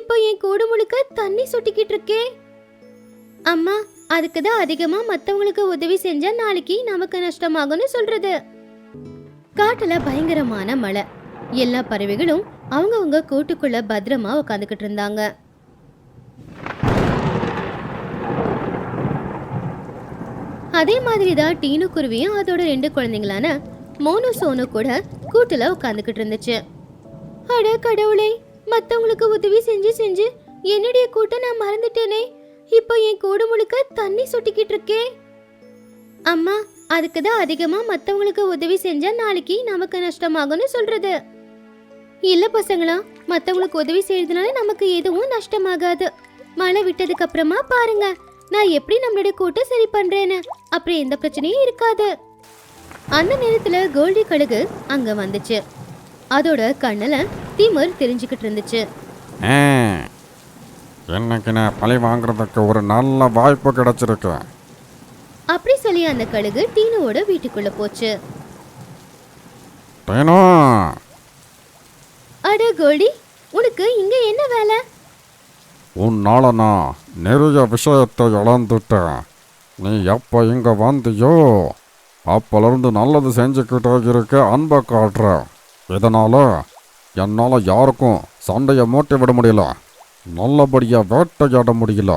இப்போ என் கூடு முழுக்க தண்ணி சொட்டிக்கிட்டு இருக்கே. அம்மா, அதுக்குதான் அதிகமா மத்தவங்களுக்கு உதவி செஞ்சா நாளைக்கு நமக்கு நஷ்டமாகும்னு சொல்றது. காட்டுல பயங்கரமான மழை. எல்லா பறவைகளும் அவங்கவங்க கூட்டுக்குள்ள பத்திரமா உட்காந்துக்கிட்டு இருந்தாங்க. அதே மாதிரிதான் டீனு குருவியும் அதோட 2 குழந்தைங்களான மோனு சோனு கூட கூட்டுல உட்காந்துக்கிட்டு இருந்துச்சு. அட கடவுளே, மத்தவங்களுக்கு உதவி செஞ்சு செஞ்சு என்னுடைய கூட்ட நான் மறந்துட்டேனே. இப்போ என் கூடு முழுக்க தண்ணி சொட்டிக்கிட்டு இருக்கே. அம்மா, அதுக்குதான் அதிகமா மத்தவங்களுக்கு உதவி செஞ்சா நாளைக்கு நமக்கு நஷ்டமாகும்னு சொல்றது. இல்ல பசங்களா, மத்தவங்களுக்கு உதவி செய்யறதுனால நமக்கு எதுவும் நஷ்டமாகாது. மழை விட்டதுக்கு அப்புறமா பாருங்க நான் எப்படி நம்மளுடைய கூட்ட சரி பண்றேன்னு. அப்புறம் எந்த பிரச்சனையும் இருக்காது. அந்த நேரத்துல கோல்டி கழுகு அங்க வந்துச்சு. அதோட கண்ணுல திமிர் தெரிஞ்சுக்கிட்டு இருந்துச்சு. இன்னைக்கு நான் பழி வாங்குறதுக்கு ஒரு நல்ல வாய்ப்பு கிடைச்சிருக்கு. அப்படி சொல்லி அந்த கழுகு டீனுவோட வீட்டுக்குள்ள போச்சு. டீனு, அட கோல்டி, உனக்கு இங்க என்ன வேலை? உன்னால நான் நிறைய விஷயத்தை இழந்துட்டேன். நீ எப்போ இங்க வந்தியோ அப்போலேருந்து நல்லது செஞ்சுக்கிட்டே இருக்க, அன்பை காட்டுற. இதனால என்னால் யாருக்கும் சண்டையை மூட்டி விட முடியல, நல்லபடியாக வேட்டையாட முடியல.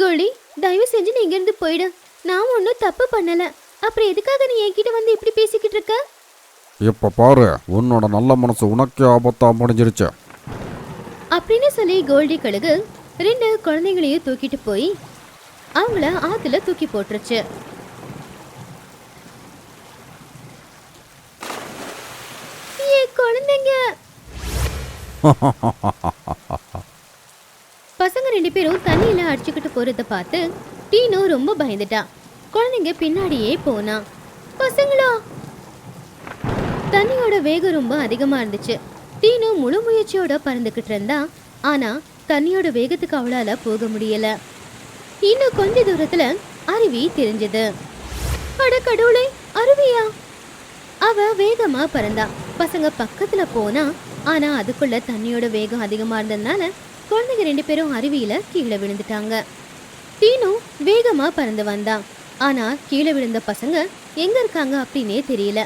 கோல்டி, தயவு செஞ்சு நீ இங்கிருந்து போயிடு. நான் ஒன்றும் தப்பு பண்ணல. அப்புறம் எதுக்காக நீ என்கிட்ட வந்து இப்படி பேசிக்கிட்டு இருக்க? இப்போ பாரு, உன்னோட நல்ல மனசு உனக்கே ஆபத்தாக முடிஞ்சிருச்சு அப்படின்னு சொல்லி கோல்டி கழுகு 2 குழந்தைங்களையும் தூக்கிட்டு போய் அவங்கள ஆத்துல தூக்கி போட்டுருச்சு. குழந்தைங்க பசங்க 2 பேரும் தண்ணியில அடிச்சுக்கிட்டு போறத பார்த்து டீனு ரொம்ப பயந்துட்டான். குழந்தைங்க பின்னாடியே போனா. பசங்களா, தண்ணியோட வேகம் ரொம்ப அதிகமா இருந்துச்சு. டீனு முழு முயற்சியோட பறந்துகிட்டு இருந்தா. ஆனா தண்ணியோட வேகத்துக்கு அவளால போக முடியல. இன்னும் கொஞ்ச தூரத்துல அருவி தெரிஞ்சது. அட கடவுளே, அருவியா? அவ வேகமா பறந்தா. பசங்க பக்கத்துல போனா. ஆனா அதுக்குள்ள தண்ணியோட வேகம் அதிகமா இருந்ததுனால குழந்தைங்க 2 பேரும் அருவியில கீழே விழுந்துட்டாங்க. டீனு வேகமா பறந்து வந்தான். ஆனா கீழே விழுந்த பசங்க எங்க இருக்காங்க அப்படின்னே தெரியல.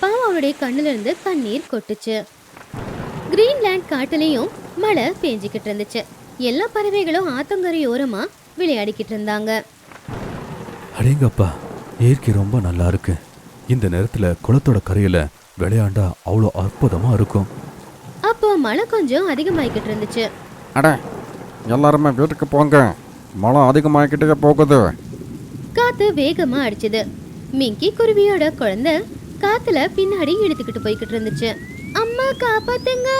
பாவம், அவளுடைய கண்ணுல இருந்து கண்ணீர் கொட்டுச்சு. கிரீன்லாண்ட் காட்டுலயும் மழை பெஞ்சிக்கிட்டு இருந்துச்சு. எல்லா பறவைகளும் ஆத்தங்கரையோரமா விளையாடிக்கிட்டு இருந்தாங்க. அடேங்கப்பா, இயற்கை ரொம்ப நல்லா இருக்கு. இந்த நேரத்துல குளத்தோட கரையில விளையாண்டா அவ்வளோ அற்புதமா இருக்கும். அப்போ மழை கொஞ்சம் அதிகமாயிக்கிட்டு இருந்துச்சு. அட, எல்லாருமே வீட்டுக்கு போங்க, மழை அதிகமாகிக்கிட்டே போகுது. காத்து வேகமா அடிச்சுது. மிங்கி குருவியோட குழந்தை காத்துல பின்னாடி இழுத்துக்கிட்டு போய்கிட்டு இருந்துச்சு. அம்மா காப்பாத்துங்க!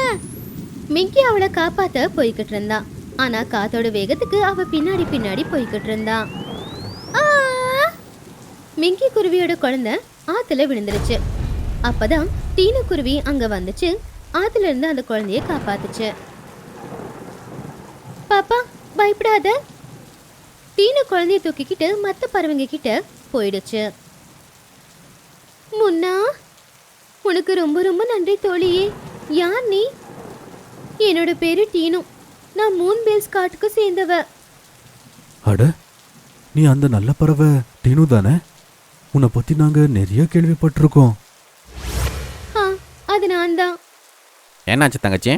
மிங்கி அவளை காப்பாத்த போய்கிட்டு இருந்தா. ஆனா காத்தோட வேகத்துக்கு அவ பின்னாடி பின்னாடி போய்கிட்டு இருந்தா. மிங்கி குருவியோட குழந்தை ஆத்துல விழுந்துருச்சு. அப்பதான் டீனு குருவி அங்க வந்துச்சு. ஆத்துல இருந்து அந்த குழந்தைய காப்பாத்துச்சு. பாப்பா, பயப்படாத. டீனு குழந்தைய தூக்கிக்கிட்டு மத்த பறவைங்க கிட்ட போயிடுச்சு. முன்னா, உனக்கு ரொம்ப ரொம்ப நன்றி தோழியே. யார் நீ? என்னோட பேரு டீனு. நான் மூன் பேல்ஸ் காட்டுக்கு சேர்ந்தவ. அட, நீ அந்த நல்ல பறவை டீனு தானே? உன்னை பத்தி நாங்க நிறைய கேள்விப்பட்டிருக்கோம். அது நான் தான். என்னாச்சு தங்கச்சி,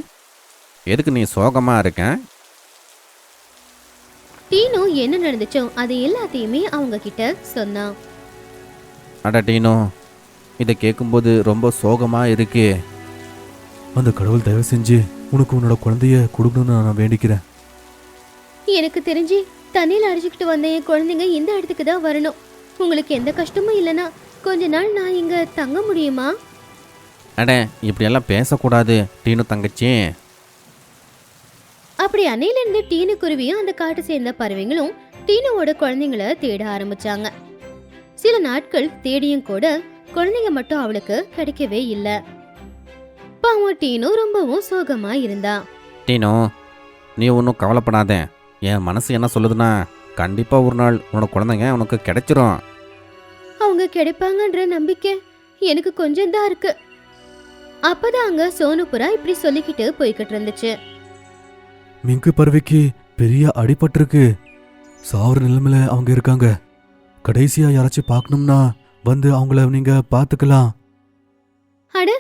எதுக்கு நீ சோகமாக இருக்க? டீனு என்ன நடந்துச்சோ அது எல்லாத்தையுமே அவங்க கிட்ட சொன்னான். அட டீனு, இதை கேட்கும்போது ரொம்ப சோகமாக இருக்கே. அந்த கடவுள் தயவு செஞ்சு உனக்கு உன்னோட குழந்தைய கொடுக்கணும்னு நான் வேண்டிக்கிறேன். எனக்கு தெரிஞ்சு தண்ணியில் அடிச்சுக்கிட்டு வந்த என் குழந்தைங்க இந்த இடத்துக்கு தான் வரணும். உங்களுக்கு எந்த கஷ்டமும் இல்லைன்னா கொஞ்ச நாள் நான் இங்க தங்க முடியுமா? அட, இப்படியெல்லாம் பேசக்கூடாது டீனு தங்கச்சி. அப்படி அன்னையிலிருந்து டீனு குருவியும் அந்த காட்டு சேர்ந்த பறவைங்களும் டீனுவோட குழந்தைங்களை தேட ஆரம்பிச்சாங்க. சில நாட்கள் தேடியும் கூட குழந்தைங்க மட்டும் அவளுக்கு கிடைக்கவே இல்லை. பாவம் டீனு ரொம்பவும் சோகமா இருந்தா. டீனு, நீ ஒன்றும் கவலைப்படாத. என் மனசு என்ன சொல்லுதுன்னா, கண்டிப்பாக ஒரு நாள் உன்னோட குழந்தைங்க உனக்கு கிடைச்சிரும். அவங்க கிடைப்பாங்கன்ற நம்பிக்கை எனக்கு கொஞ்சம் தான் இருக்கு. அப்பதான் அங்க சோனுபுரா இப்படி சொல்லிக்கிட்டு போய்கிட்டு இருந்துச்சு. மிங்கு பறவைக்கு பெரிய அடிபட்டிருக்கு. சாவர நிலைமையில அவங்க இருக்காங்க. கடைசியா யாராச்சும் பார்க்கணும்னா வந்து அவங்கள நீங்க பாத்துக்கலாம். அட,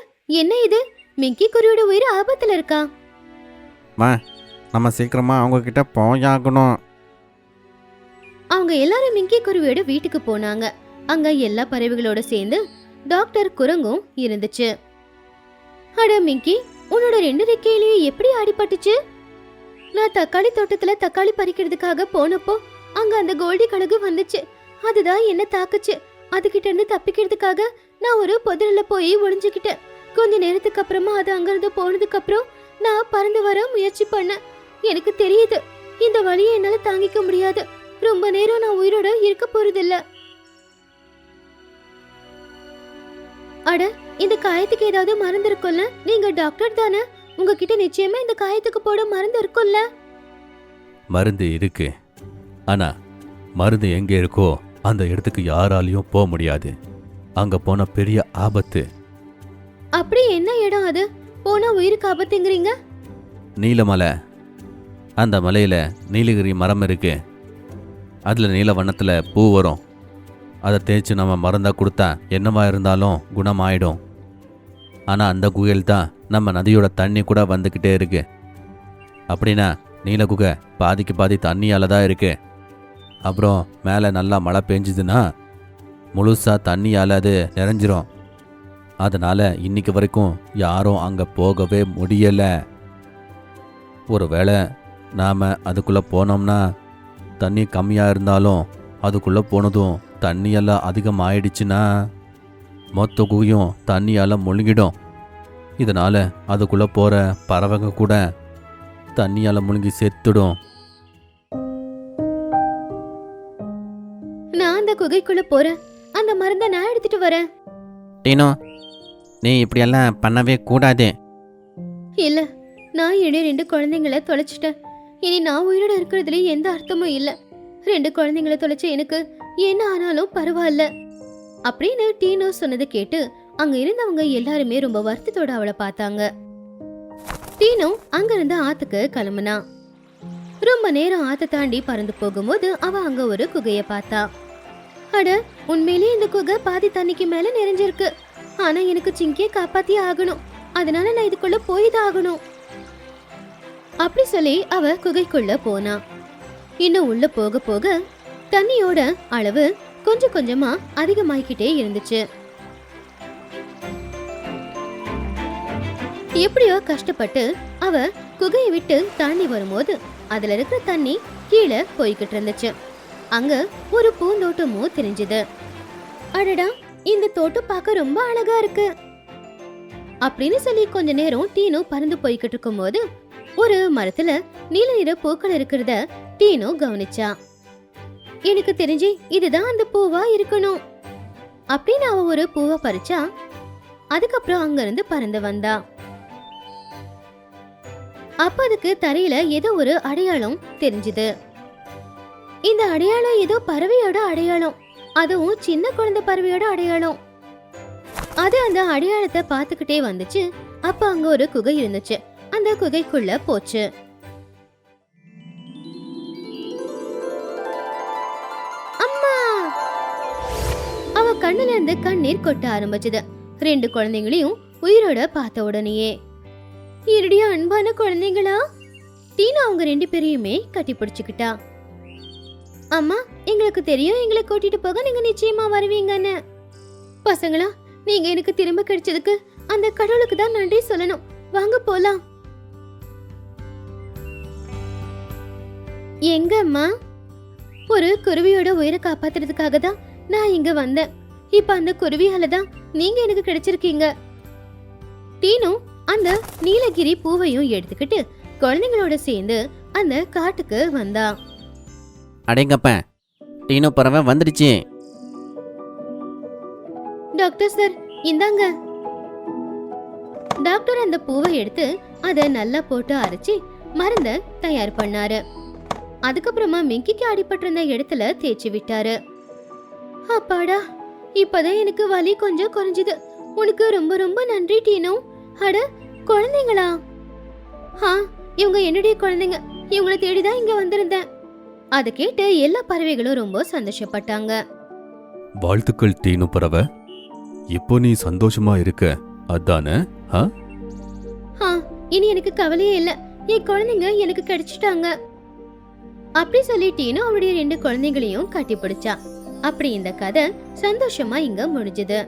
என்ன இது? மிக்கி குருவியோட உயிர் ஆபத்துல இருக்கா? மா, நம்ம சீக்கிரமா அவங்க கிட்ட போயாகணும். அவங்க எல்லாரும் மிக்கி குருவியோட வீட்டுக்கு போனாங்க. அங்க எல்லா பறவைகளோட சேர்ந்து டாக்டர் குரங்கும் இருந்துச்சு. அட மிக்கி, உன்னோட 2 ரெக்கையிலயும் எப்படி அடிபட்டுச்சு? நான் தக்காளி தோட்டத்துல தக்காளி பறிக்கிறதுக்காக போனப்போ அங்க அந்த கோல்டி கழுகு வந்துச்சு. அதுதான் என்ன தாக்குச்சு. அதுகிட்ட இருந்து தப்பிக்கிறதுக்காக நான் ஒரு புதரில போய் ஒளிஞ்சுக்கிட்டேன். கொஞ்ச நேரத்துக்கு அப்புறமா அது அங்கிருந்து போனதுக்கு அப்புறம் நான் பறந்து வர முயற்சி பண்ணேன். எனக்கு தெரியுது, இந்த வலியை என்னால தாங்கிக்க முடியாது. ரொம்ப நேரம் நான் உயிரோட இருக்க போறதில்ல. அட, இந்த காயத்துக்கு ஏதாவது மருந்து இருக்கும்ல? நீங்க டாக்டர் தானே, உங்ககிட்ட நிச்சயமா இந்த காயத்துக்கு போட மருந்து இருக்கும்ல? மருந்து இருக்கு. ஆனா மருந்து எங்க இருக்கோ அந்த இடத்துக்கு யாராலையும் போக முடியாது. அங்க போன பெரிய ஆபத்து. அப்படி என்ன இடம் அது? போனா உயிருக்கு ஆபத்துங்கிறீங்க? நீலமலை. அந்த மலையில நீலகிரி மரம் இருக்கு. அதுல நீல வண்ணத்துல பூ வரும். அதை தேய்ச்சி நம்ம மருந்தா கொடுத்தா என்னவா இருந்தாலும் குணமாயிடும். ஆனா அந்த குகையில் தான் நம்ம நதியோட தண்ணி கூட வந்துக்கிட்டே இருக்கு. அப்படின்னா நீல குகை பாதிக்கு பாதி தண்ணியால தான் இருக்கு. அப்புறம் மேலே நல்லா மழை பெஞ்சுதுன்னா முழுசா தண்ணியால் அது நிறைஞ்சிரும். அதனால இன்னைக்கு வரைக்கும் யாரும் அங்கே போகவே முடியலை. ஒருவேளை நாம் அதுக்குள்ளே போனோம்னா தண்ணி கம்மியாக இருந்தாலும் அதுக்குள்ளே போனதும் தண்ணியெல்லாம் அதிகமாயிடுச்சுன்னா மொத்த குகையும் தண்ணியால் முழுங்கிடும். இதனால் அதுக்குள்ளே போகிற பறவைங்க கூட தண்ணியால் முழுங்கி செத்துடும். நான் அந்த குகைக்குள்ள போறேன். அந்த மருந்தை நான் எடுத்துட்டு வரேன். டீனோ, நீ இப்படியெல்லாம் பண்ணவே கூடாது. இல்ல, நான் என்னுடைய 2 குழந்தைங்களை தொலைச்சிட்டேன். இனி நான் உயிரோட இருக்கிறதுல எந்த அர்த்தமும் இல்ல. 2 குழந்தைங்களை தொலைச்ச எனக்கு என்ன ஆனாலும் பரவாயில்ல அப்படின்னு டீனோ சொன்னதை கேட்டு அங்க இருந்தவங்க எல்லாருமே ரொம்ப வருத்தத்தோட அவளை பார்த்தாங்க. டீனோ அங்க இருந்து ஆத்துக்கு கிளம்புனா. ரொம்ப நேரம் ஆத்த தாண்டி பறந்து போகும்போது அவ அங்க ஒரு குகைய பார்த்தா. அட, உண்மையிலேயே இந்த குகை பாதி தண்ணிக்கு மேல நிறைஞ்சிருக்கு. ஆனா எனக்கு சிங்கியை காப்பாத்தி ஆகணும். அதனால நான் இதுக்குள்ள போய்தான் ஆகணும். அப்படி சொல்லி அவ குகைக்குள்ள போனா. இன்னும் உள்ள போக போக தண்ணியோட அளவு கொஞ்சம் கொஞ்சமா அதிகமாகிக்கிட்டே இருந்துச்சு. எப்படியோ கஷ்டப்பட்டு அவ குகையை விட்டு தாண்டி வரும்போது அதுல இருக்கிற தண்ணி கீழே போய்கிட்டு இருந்துச்சு. அங்க ஒரு பூந்தோட்டமும் தெரிஞ்சது. அடடா, இந்த தோட்டம் பார்க்க ரொம்ப அழகா இருக்கு அப்படின்னு சொல்லி கொஞ்ச நேரம் டீனோ பறந்து போய்கிட்டு இருக்கும் போது ஒரு மரத்துல நீல நிற பூக்கள் இருக்கிறத டீனோ கவனிச்சா. எனக்கு தெரிஞ்சு இதுதான் அந்த பூவா இருக்கணும் அப்படின்னு அவ ஒரு பூவை பறிச்சா. அதுக்கப்புறம் அங்க இருந்து பறந்து வந்தா. அப்ப அதுக்கு தரையில ஏதோ ஒரு அடையாளம் தெரிஞ்சுது. இந்த அடையாளம் ஏதோ பறவையோட அடையாளம், அதுவும் சின்ன குழந்தை பறவையோட அடையாளம். அது அந்த அடையாளத்தை பார்த்துக்கிட்டே வந்துச்சு. அப்ப அங்க ஒரு குகை இருந்துச்சு. அந்த குகைக்குள்ள போச்சு. அம்மா! அவ கண்ணுல இருந்து கண்ணீர் கொட்ட ஆரம்பிச்சது. 2 குழந்தைங்களையும் உயிரோட பார்த்த உடனேயே, என்னுடைய அன்பான குழந்தைங்களா, டீனா அவங்க 2 பேரையுமே கட்டி பிடிச்சுக்கிட்டா. அம்மா, எங்களுக்கு தெரியும் எங்களை கூட்டிட்டு போக நீங்க நிச்சயமா வருவீங்கன்னு. பசங்களா, நீங்க எனக்கு திரும்ப கிடைச்சதுக்கு அந்த கடவுளுக்கு தான் நன்றி சொல்லணும். வாங்க போலாம். எங்க அம்மா? ஒரு குருவியோட உயிரை காப்பாத்துறதுக்காக தான் நான் இங்க வந்தேன். இப்ப அந்த குருவியால தான் நீங்க எனக்கு கிடைச்சிருக்கீங்க. டீனு அந்த நீலகிரி பூவையும் எடுத்துக்கிட்டு குழந்தைங்களோட சேர்ந்து அந்த காட்டுக்கு வந்தா. அடேங்கப்ப, டீனோ பறவை வந்துடுச்சு. டாக்டர் சார், இந்தாங்க. டாக்டர் அந்த பூவை எடுத்து அதை நல்லா போட்டு அரைச்சி மருந்த தயார் பண்ணாரு. அதுக்கப்புறமா மிங்கிக்கு அடிபட்டிருந்த இடத்துல தேய்ச்சி விட்டாரு. அப்பாடா, இப்பதான் எனக்கு வலி கொஞ்சம் குறைஞ்சுது. உனக்கு ரொம்ப ரொம்ப நன்றி டீனோ. அட, குழந்தைங்களா? இவங்க என்னுடைய குழந்தைங்க. இவங்களை தேடிதான் இங்க வந்திருந்தேன். அதை கேட்டு எல்லா பறவைகளும் ரொம்ப சந்தோஷப்பட்டாங்க. வாழ்த்துக்கள் டீனு பறவை. இப்போ நீ சந்தோஷமா இருக்க அதானே? இனி எனக்கு கவலையே இல்ல, என் குழந்தைங்க எனக்கு கிடைச்சிட்டாங்க. அப்படி சொல்லி டீனு அவருடைய 2 குழந்தைகளையும் கட்டி பிடிச்சா. அப்படி இந்த கதை சந்தோஷமா இங்க முடிஞ்சது.